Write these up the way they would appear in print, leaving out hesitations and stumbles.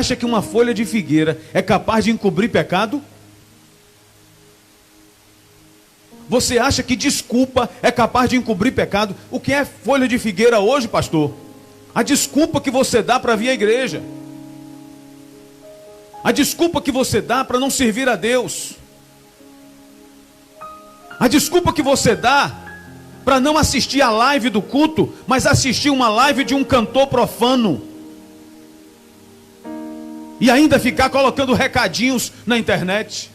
acha que uma folha de figueira é capaz de encobrir pecado? Você acha que desculpa é capaz de encobrir pecado? O que é folha de figueira hoje, pastor? A desculpa que você dá para vir à igreja. A desculpa que você dá para não servir a Deus. A desculpa que você dá para não assistir a live do culto, mas assistir uma live de um cantor profano. E ainda ficar colocando recadinhos na internet.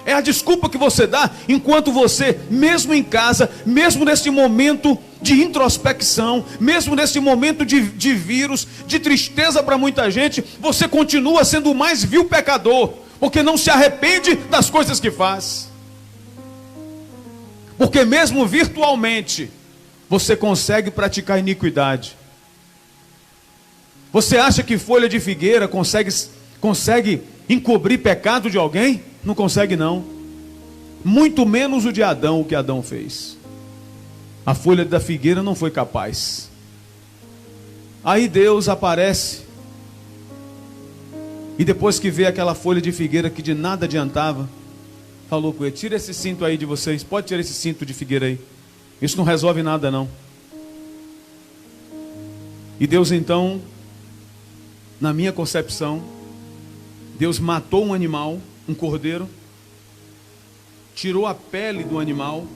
É a desculpa que você dá enquanto você, mesmo em casa, mesmo nesse momento de introspecção, mesmo nesse momento de vírus, de tristeza para muita gente, você continua sendo o mais vil pecador, porque não se arrepende das coisas que faz. Porque mesmo virtualmente, você consegue praticar iniquidade. Você acha que folha de figueira consegue encobrir pecado de alguém? Não consegue não. Muito menos o de Adão, o que Adão fez. A folha da figueira não foi capaz. Aí Deus aparece. E depois que vê aquela folha de figueira que de nada adiantava, falou com ele: tira esse cinto aí de vocês. Pode tirar esse cinto de figueira aí. Isso não resolve nada não. E Deus então, na minha concepção, Deus matou um animal, um cordeiro, tirou a pele do animal.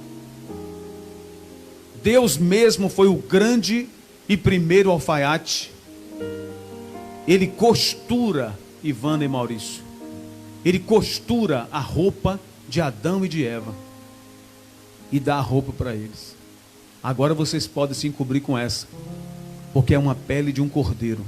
Deus mesmo foi o grande e primeiro alfaiate. Ele costura, Ivana e Maurício, ele costura a roupa de Adão e de Eva e dá a roupa para eles. Agora vocês podem se encobrir com essa, porque é uma pele de um cordeiro.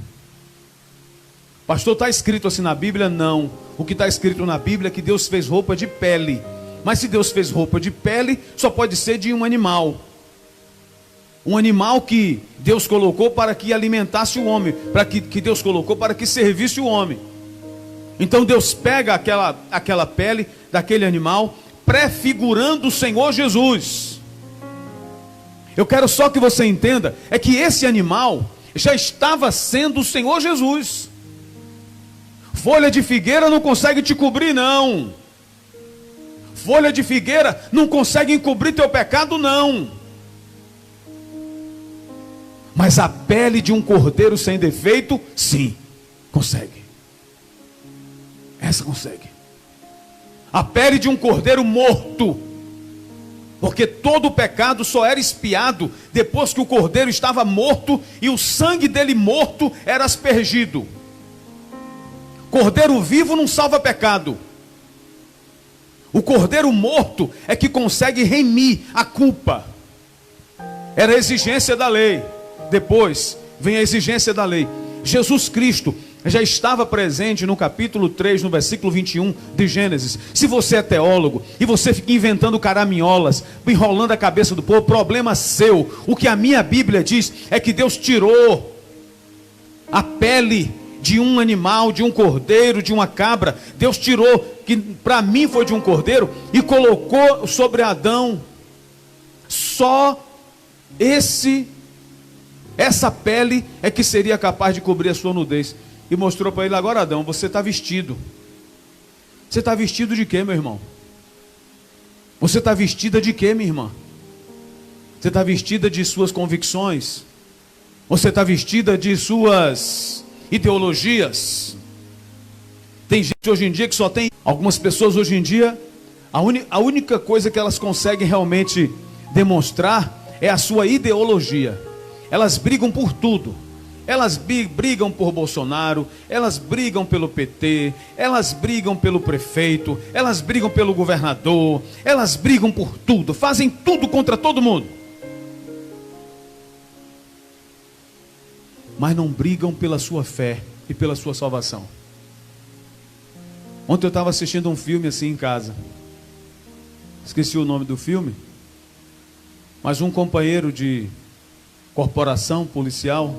Pastor, está escrito assim na Bíblia? Não. O que está escrito na Bíblia é que Deus fez roupa de pele. Mas se Deus fez roupa de pele, só pode ser de um animal. Um animal que Deus colocou para que alimentasse o homem, para que Deus colocou para que servisse o homem. Então Deus pega aquela pele daquele animal, prefigurando o Senhor Jesus. Eu quero só que você entenda, é que esse animal já estava sendo o Senhor Jesus. Folha de figueira não consegue te cobrir não. Folha de figueira não consegue encobrir teu pecado não. Mas a pele de um cordeiro sem defeito, sim, consegue. Essa consegue. A pele de um cordeiro morto, porque todo o pecado só era expiado depois que o cordeiro estava morto e o sangue dele morto era aspergido. Cordeiro vivo não salva pecado. O cordeiro morto é que consegue remir a culpa. Era a exigência da lei. Depois vem a exigência da lei. Jesus Cristo já estava presente no capítulo 3, no versículo 21 de Gênesis. Se você é teólogo e você fica inventando caraminholas, enrolando a cabeça do povo, problema seu. O que a minha Bíblia diz é que Deus tirou a pele de um animal, de um cordeiro, de uma cabra. Deus tirou, que para mim foi de um cordeiro, e colocou sobre Adão. Só essa pele é que seria capaz de cobrir a sua nudez. E mostrou para ele: agora Adão, você está vestido. Você está vestido de quê, meu irmão? Você está vestida de quê, minha irmã? Você está vestida de suas convicções? Você está vestida de suas ideologias? Tem gente hoje em dia que só tem... Algumas pessoas hoje em dia, a única coisa que elas conseguem realmente demonstrar é a sua ideologia. Elas brigam por tudo. Elas brigam por Bolsonaro, elas brigam pelo PT, elas brigam pelo prefeito, elas brigam pelo governador, elas brigam por tudo, fazem tudo contra todo mundo. Mas não brigam pela sua fé e pela sua salvação. Ontem eu estava assistindo um filme assim em casa. Esqueci o nome do filme. Mas um companheiro de corporação policial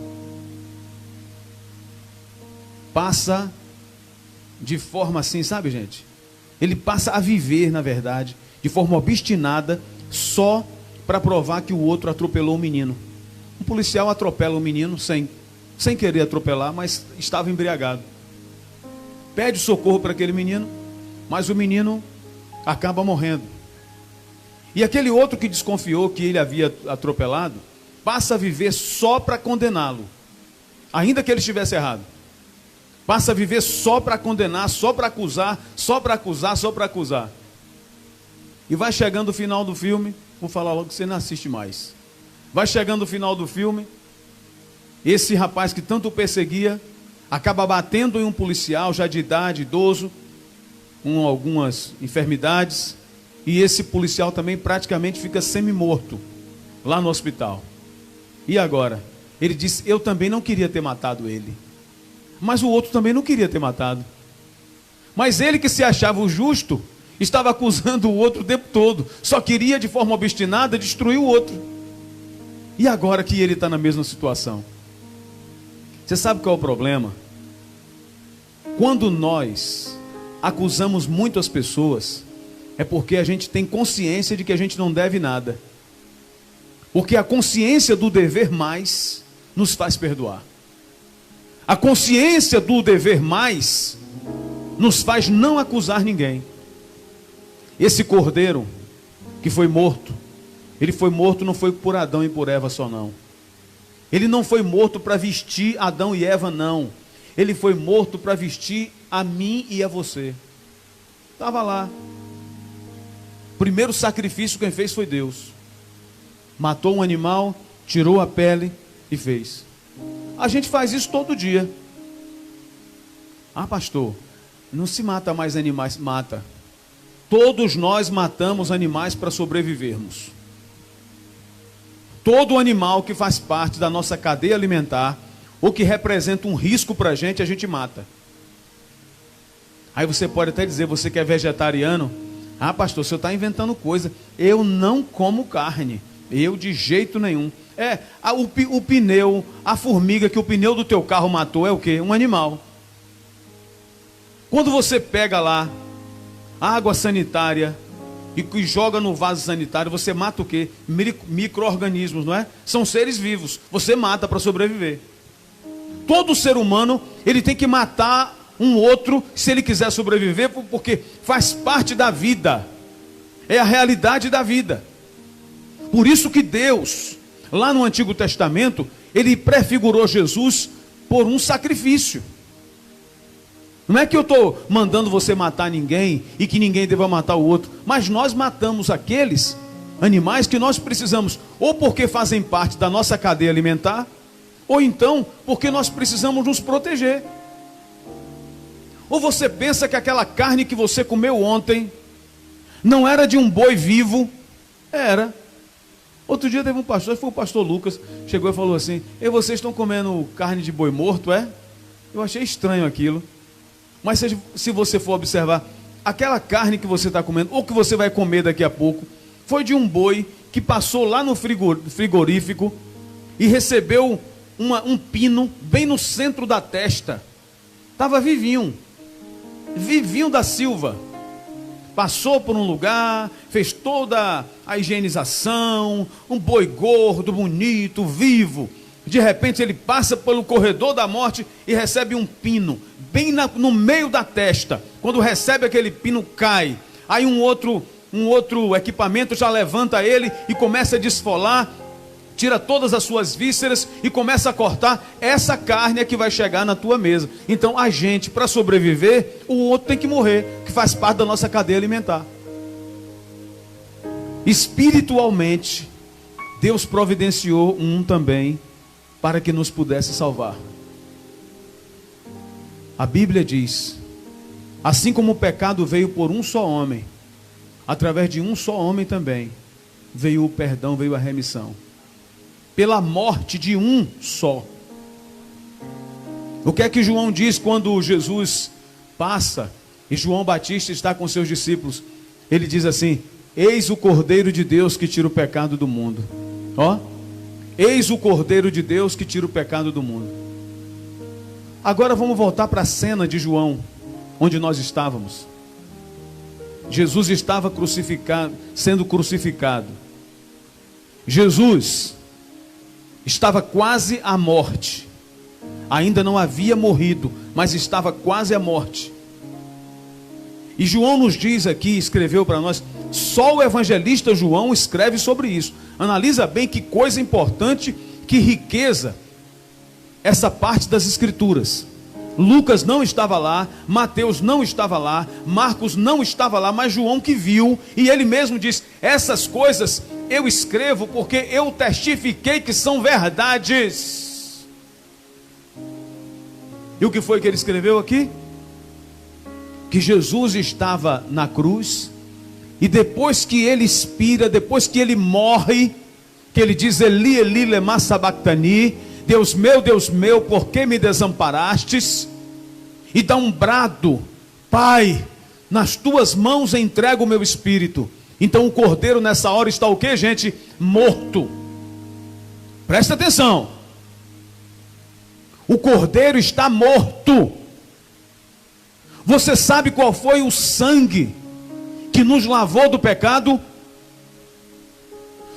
passa de forma assim, sabe, gente? Ele passa a viver, na verdade, de forma obstinada, só para provar que o outro atropelou o menino. Um policial atropela o menino sem querer atropelar, mas estava embriagado. pede socorro para aquele menino, mas o menino acaba morrendo. E aquele outro que desconfiou que ele havia atropelado, passa a viver só para condená-lo, ainda que ele estivesse errado. Passa a viver só para condenar, só para acusar, só para acusar, só para acusar. E vai chegando o final do filme, vou falar logo que você não assiste mais. Vai chegando o final do filme, esse rapaz que tanto o perseguia, acaba batendo em um policial já de idade, idoso, com algumas enfermidades, e esse policial também praticamente fica semi-morto lá no hospital. E agora? Ele disse, eu também não queria ter matado ele. Mas o outro também não queria ter matado. Mas ele que se achava o justo, estava acusando o outro o tempo todo. Só queria de forma obstinada destruir o outro. E agora que ele está na mesma situação? Você sabe qual é o problema? Quando nós acusamos muito as pessoas, é porque a gente tem consciência de que a gente não deve nada. Porque a consciência do dever mais nos faz perdoar. A consciência do dever mais nos faz não acusar ninguém. Esse cordeiro que foi morto, ele foi morto não foi por Adão e por Eva só não. Ele não foi morto para vestir Adão e Eva não. Ele foi morto para vestir a mim e a você. Estava lá. O primeiro sacrifício quem fez foi Deus. Matou um animal, tirou a pele e fez. A gente faz isso todo dia. Ah, pastor, não se mata mais animais. Mata. Todos nós matamos animais para sobrevivermos. Todo animal que faz parte da nossa cadeia alimentar, ou que representa um risco para a gente mata. Aí você pode até dizer, você que é vegetariano, ah, pastor, o senhor está inventando coisa. Eu não como carne. Eu de jeito nenhum. O pneu, a formiga que o pneu do teu carro matou é o quê? Um animal. Quando você pega lá água sanitária e joga no vaso sanitário, você mata o quê? Micro-organismos, não é? São seres vivos. Você mata para sobreviver. Todo ser humano, ele tem que matar um outro se ele quiser sobreviver, porque faz parte da vida. É a realidade da vida. Por isso que Deus, lá no Antigo Testamento, ele prefigurou Jesus por um sacrifício. Não é que eu estou mandando você matar ninguém e que ninguém deva matar o outro, mas nós matamos aqueles animais que nós precisamos, ou porque fazem parte da nossa cadeia alimentar, ou então porque nós precisamos nos proteger. Ou você pensa que aquela carne que você comeu ontem não era de um boi vivo? Era. Outro dia teve um pastor, foi o pastor Lucas, chegou e falou assim, e vocês estão comendo carne de boi morto, é? Eu achei estranho aquilo. Mas se você for observar, aquela carne que você está comendo, ou que você vai comer daqui a pouco, foi de um boi que passou lá no frigorífico e recebeu um pino bem no centro da testa. Estava vivinho da Silva. Passou por um lugar, fez toda a higienização, um boi gordo, bonito, vivo. De repente ele passa pelo corredor da morte e recebe um pino, bem no meio da testa. Quando recebe aquele pino, cai. Aí um outro equipamento já levanta ele e começa a desfolar, tira todas as suas vísceras e começa a cortar. Essa carne é que vai chegar na tua mesa. Então a gente, para sobreviver, o outro tem que morrer, que faz parte da nossa cadeia alimentar. Espiritualmente, Deus providenciou um também para que nos pudesse salvar. A Bíblia diz, assim como o pecado veio por um só homem, através de um só homem também veio o perdão, veio a remissão. Pela morte de um só. O que é que João diz quando Jesus passa e João Batista está com seus discípulos? Ele diz assim, eis o Cordeiro de Deus que tira o pecado do mundo. Ó, eis o Cordeiro de Deus que tira o pecado do mundo. Agora vamos voltar para a cena de João, onde nós estávamos. Jesus estava sendo crucificado. Jesus estava quase à morte. Ainda não havia morrido, mas estava quase à morte. E João nos diz aqui, escreveu para nós, só o evangelista João escreve sobre isso. Analisa bem que coisa importante, que riqueza, essa parte das escrituras. Lucas não estava lá, Mateus não estava lá, Marcos não estava lá, mas João que viu, e ele mesmo diz, essas coisas eu escrevo porque eu testifiquei que são verdades. E o que foi que ele escreveu aqui? Que Jesus estava na cruz, e depois que ele expira, depois que ele morre, que ele diz, Eli, Eli, lema sabachthani, Deus meu, por que me desamparastes? E dá um brado, Pai, nas tuas mãos entrego o meu espírito. Então o cordeiro nessa hora está o que, gente? Morto. Presta atenção. O cordeiro está morto. Você sabe qual foi o sangue que nos lavou do pecado?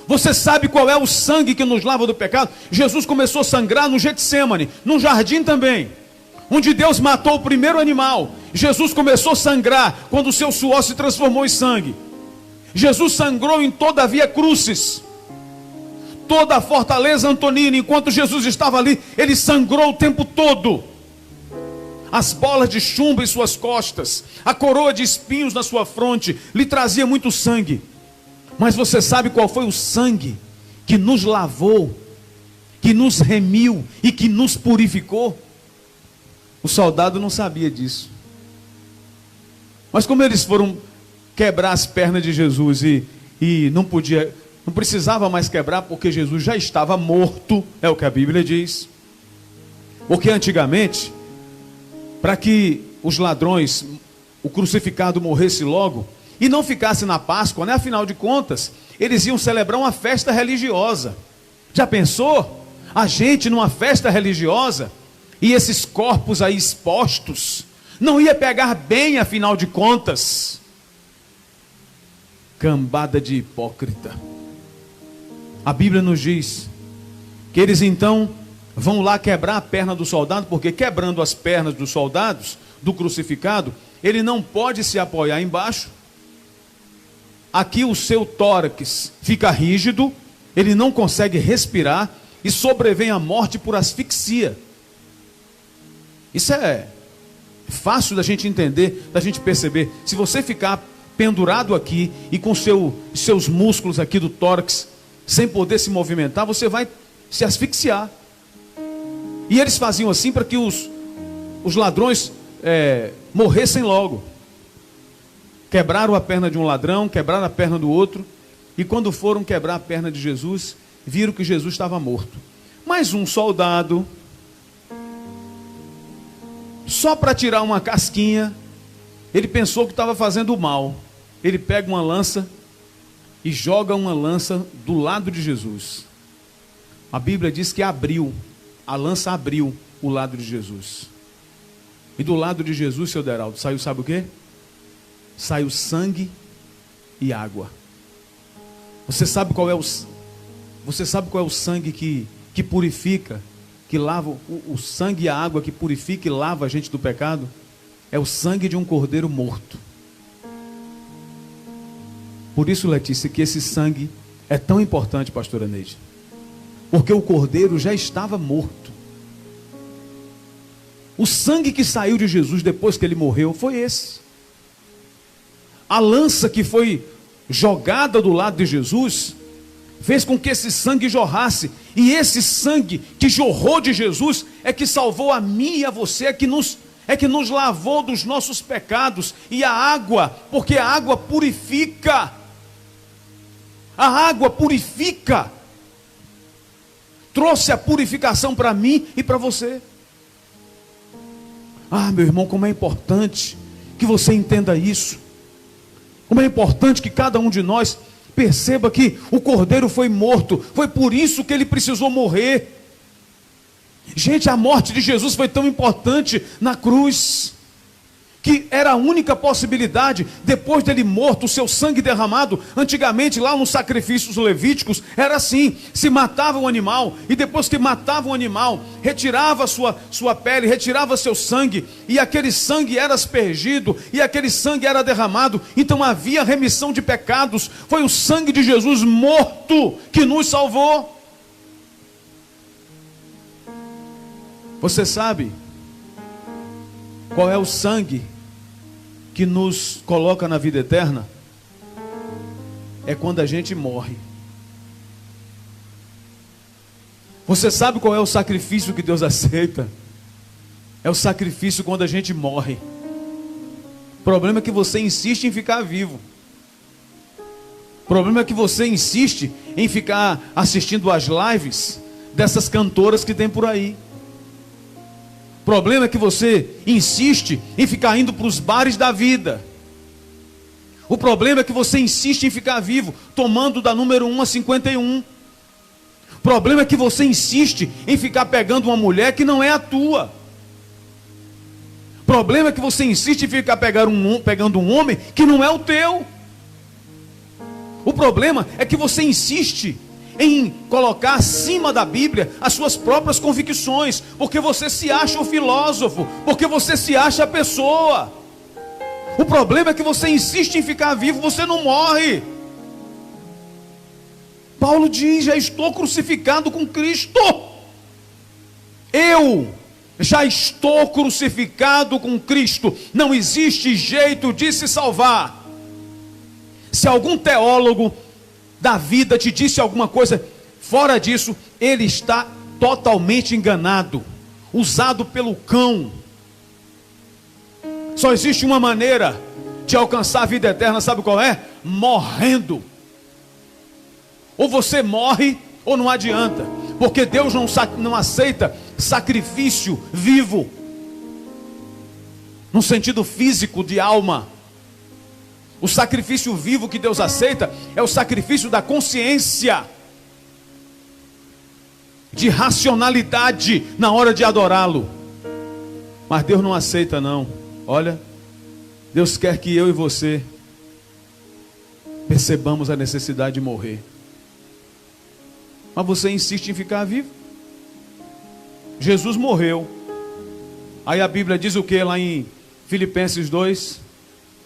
Você sabe qual é o sangue que nos lava do pecado? Jesus começou a sangrar no Getsêmani, no jardim também, onde Deus matou o primeiro animal. Jesus começou a sangrar quando o seu suor se transformou em sangue. Jesus sangrou em toda a Via Crucis, toda a fortaleza Antonina. Enquanto Jesus estava ali, ele sangrou o tempo todo. As bolas de chumbo em suas costas, a coroa de espinhos na sua fronte, lhe trazia muito sangue. Mas você sabe qual foi o sangue que nos lavou, que nos remiu e que nos purificou? O soldado não sabia disso. Mas como eles foram quebrar as pernas de Jesus e não precisava mais quebrar, porque Jesus já estava morto, é o que a Bíblia diz. Porque antigamente, para que os ladrões, o crucificado morresse logo, e não ficasse na Páscoa, né? Afinal de contas, eles iam celebrar uma festa religiosa. Já pensou? A gente numa festa religiosa, e esses corpos aí expostos, não ia pegar bem, afinal de contas. Cambada de hipócrita. A Bíblia nos diz que eles então vão lá quebrar a perna do soldado, porque quebrando as pernas dos soldados, do crucificado, ele não pode se apoiar embaixo. Aqui o seu tórax fica rígido, ele não consegue respirar e sobrevém a morte por asfixia. Isso é fácil da gente entender, da gente perceber. Se você ficar pendurado aqui e com seus músculos aqui do tórax sem poder se movimentar, você vai se asfixiar. E eles faziam assim para que os ladrões morressem logo. Quebraram a perna de um ladrão, quebraram a perna do outro, e quando foram quebrar a perna de Jesus, viram que Jesus estava morto. Mas um soldado, só para tirar uma casquinha, ele pensou que estava fazendo mal. Ele pega uma lança e joga uma lança do lado de Jesus. A Bíblia diz que a lança abriu o lado de Jesus. E do lado de Jesus, seu Deraldo, saiu, sabe o quê? Saiu sangue e água. Você sabe qual é o sangue que purifica, que lava, o sangue e a água que purifica e lava a gente do pecado? É o sangue de um cordeiro morto. Por isso, Letícia, que esse sangue é tão importante, pastora Neide, porque o cordeiro já estava morto. O sangue que saiu de Jesus depois que ele morreu foi esse. A lança que foi jogada do lado de Jesus fez com que esse sangue jorrasse. E esse sangue que jorrou de Jesus é que salvou a mim e a você, é que nos lavou dos nossos pecados. E a água, porque a água purifica. A água purifica. Trouxe a purificação para mim e para você. Ah, meu irmão, como é importante que você entenda isso. Como é importante que cada um de nós perceba que o cordeiro foi morto. Foi por isso que ele precisou morrer. Gente, a morte de Jesus foi tão importante na cruz, que era a única possibilidade, depois dele morto, o seu sangue derramado. Antigamente, lá nos sacrifícios levíticos, era assim: se matava um animal, e depois que matava um animal, retirava sua pele, retirava seu sangue, e aquele sangue era aspergido, e aquele sangue era derramado. Então havia remissão de pecados. Foi o sangue de Jesus morto que nos salvou. Você sabe qual é o sangue que nos coloca na vida eterna? É quando a gente morre. Você sabe qual é o sacrifício que Deus aceita? É o sacrifício quando a gente morre. O problema é que você insiste em ficar vivo. O problema é que você insiste em ficar assistindo às lives dessas cantoras que tem por aí. O problema é que você insiste em ficar indo para os bares da vida. O problema é que você insiste em ficar vivo, tomando da número 1 a 51. O problema é que você insiste em ficar pegando uma mulher que não é a tua. O problema é que você insiste em ficar pegando um homem que não é o teu. O problema é que você insiste em colocar acima da Bíblia as suas próprias convicções, porque você se acha o filósofo, porque você se acha a pessoa. O problema é que você insiste em ficar vivo, você não morre. Paulo diz: já estou crucificado com Cristo. Eu já estou crucificado com Cristo. Não existe jeito de se salvar. Se algum teólogo da vida te disse alguma coisa fora disso, ele está totalmente enganado, usado pelo cão. Só existe uma maneira de alcançar a vida eterna, sabe qual é? Morrendo. Ou você morre ou não adianta, porque Deus não aceita sacrifício vivo, no sentido físico de alma. O sacrifício vivo que Deus aceita é o sacrifício da consciência, de racionalidade na hora de adorá-lo. Mas Deus não aceita não. Olha, Deus quer que eu e você percebamos a necessidade de morrer. Mas você insiste em ficar vivo. Jesus morreu. Aí a Bíblia diz o que lá em Filipenses 2?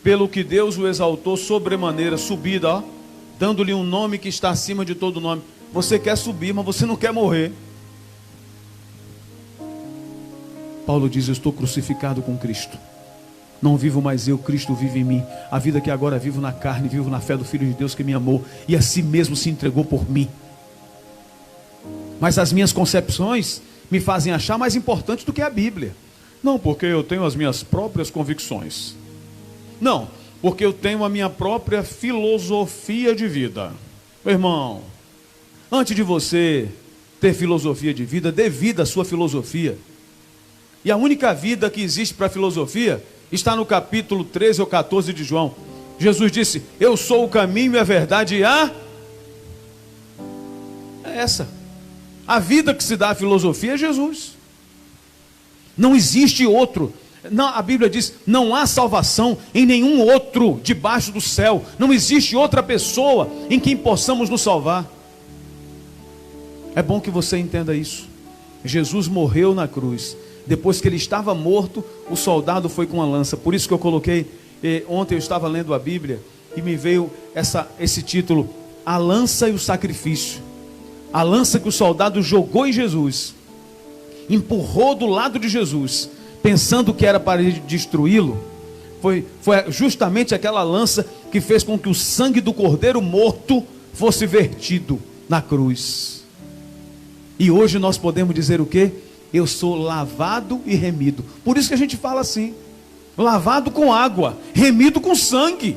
Pelo que Deus o exaltou sobremaneira, subida, ó, dando-lhe um nome que está acima de todo nome. Você quer subir, mas você não quer morrer. Paulo diz: eu estou crucificado com Cristo. Não vivo mais eu, Cristo vive em mim. A vida que agora vivo na carne, vivo na fé do Filho de Deus que me amou e a si mesmo se entregou por mim. Mas as minhas concepções me fazem achar mais importante do que a Bíblia. Não, porque eu tenho as minhas próprias convicções. Não, porque eu tenho a minha própria filosofia de vida. Meu irmão, antes de você ter filosofia de vida, dê vida à sua filosofia. E a única vida que existe para a filosofia está no capítulo 13 ou 14 de João. Jesus disse: eu sou o caminho e a verdade e a... É essa. A vida que se dá à filosofia é Jesus. Não existe outro. Não, a Bíblia diz: não há salvação em nenhum outro debaixo do céu. Não existe outra pessoa em quem possamos nos salvar. É bom que você entenda isso. Jesus morreu na cruz. Depois que ele estava morto, o soldado foi com a lança. Por isso que eu coloquei, ontem eu estava lendo a Bíblia e me veio esse título: a lança e o sacrifício. A lança que o soldado jogou em Jesus, empurrou do lado de Jesus, pensando que era para destruí-lo, foi justamente aquela lança que fez com que o sangue do cordeiro morto fosse vertido na cruz. E hoje nós podemos dizer o quê? Eu sou lavado e remido. Por isso que a gente fala assim: lavado com água, remido com sangue.